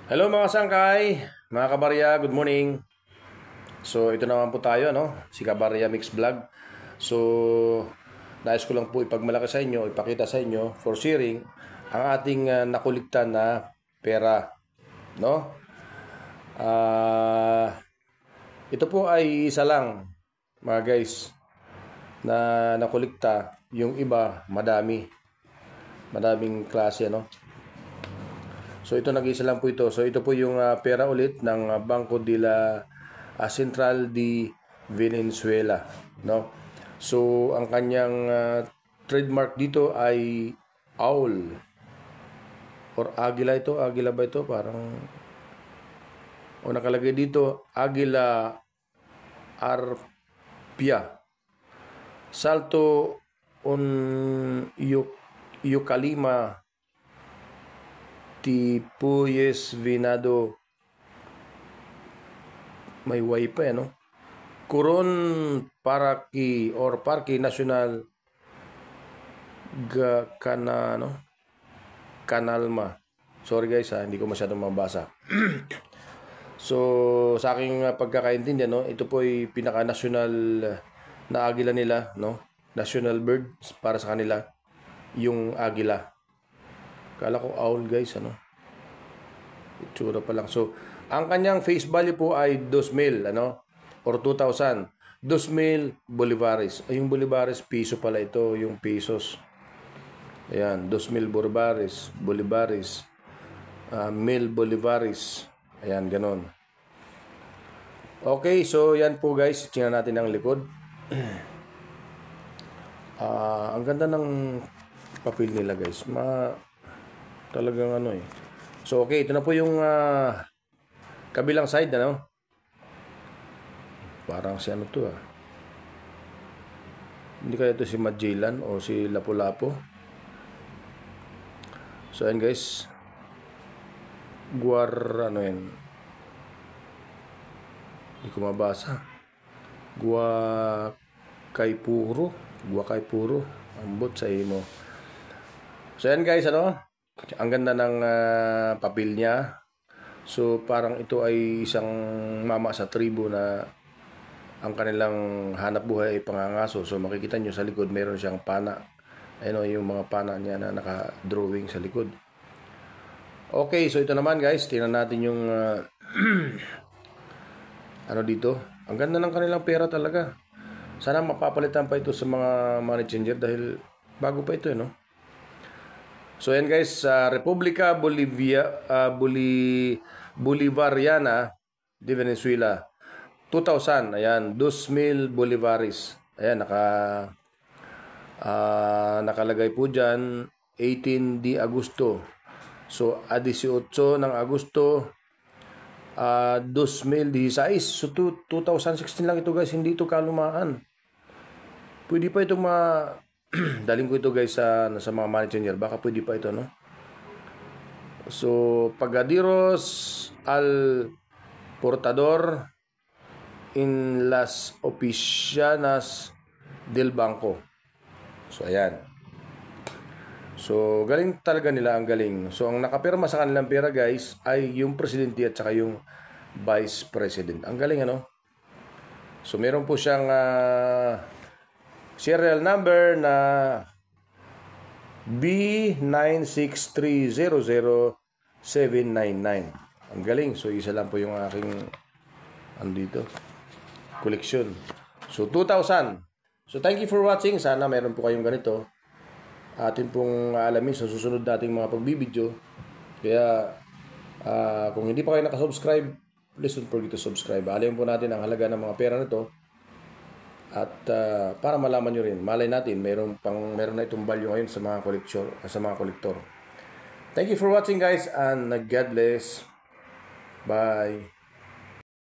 Hello mga sangkay, mga kabarya, good morning. So ito naman po tayo, no? Si Kabarya Mix Vlog. So nais ko lang po ipagmalaki sa inyo, ipakita sa inyo for sharing ang ating nakulikta na pera, no? Ito po ay isa lang, mga guys, na nakulikta. Yung iba, madaming klase, no? So ito nag-isa lang po ito. So ito po yung pera ulit ng Banco de la Central de Venezuela, no? So ang kanyang trademark dito ay owl or agila ito. Agila ba ito? Parang o nakalagay dito Agila arpia. Salto un Eucalima Tipuyes Venado, may Y pa no? Coron Parque or Parque National Canalma. Sorry guys hindi ko masyadong mabasa. So sa aking pagkakaintindi, no, ito po ay pinaka-national na agila nila, no? National bird para sa kanila yung agila. Kala ko owl guys, ano? Itsura pa lang. So, ang kanyang face value po ay 2,000, ano? Or 2,000. 2,000 bolivares. Ay, yung bolivares, piso pala ito, yung pesos. Ayan, 2,000 bolivares. 1,000 bolivares. Ayan, ganon. Okay, so yan po guys. Tingnan natin ang likod. Ang ganda ng papel nila guys. Talagang ano eh. So okay, ito na po yung kabilang side, ano? Parang si ano to Hindi kaya ito si Magellan o si Lapu-Lapu. So ayan guys. Ano yan? Hindi ko mabasa. Guacaipuro. Ambot sa imo. So ayan guys, ano? Ang ganda ng papel niya. So parang ito ay isang mama sa tribo na ang kanilang hanap buhay ay pangangaso. So makikita nyo sa likod meron siyang pana. Ayun yung mga pana niya na naka-drawing sa likod. Okay, so ito naman guys, tingnan natin yung ano dito. Ang ganda ng kanilang pera talaga. Sana mapapalitan pa ito sa mga money changer dahil bago pa ito, no? So yan guys, Republika Bolivariana de Venezuela 2,000, ayan, 2,000 bolivares. Ayan, nakalagay po dyan 18 de Agosto. So 18 ng Agosto 2016. So 2016 lang ito guys, hindi ito kalumaan. Pwede pa itong daling ko ito guys sa mga money changer. Baka pwede pa ito, no? So, Pagadiros al Portador in las Oficinas del Banco. So, ayan. So, galing talaga nila, ang galing. So, ang nakapirma sa kanilang pera guys ay yung presidente at saka yung vice president. Ang galing, ano? So, meron po siyang serial number na B96300,799. Ang galing. So, isa lang po yung aking andito koleksyon. So, 2,000. So, thank you for watching. Sana meron po kayong ganito. Atin pong alamin sa susunod nating mga pagbibideo. Kaya, kung hindi pa kayo nakasubscribe, please don't forget to subscribe. Alamin po natin ang halaga ng mga pera nito. At para malaman nyo rin, malay natin, meron na itong value ngayon sa mga kolektor. Thank you for watching guys, and God bless. Bye.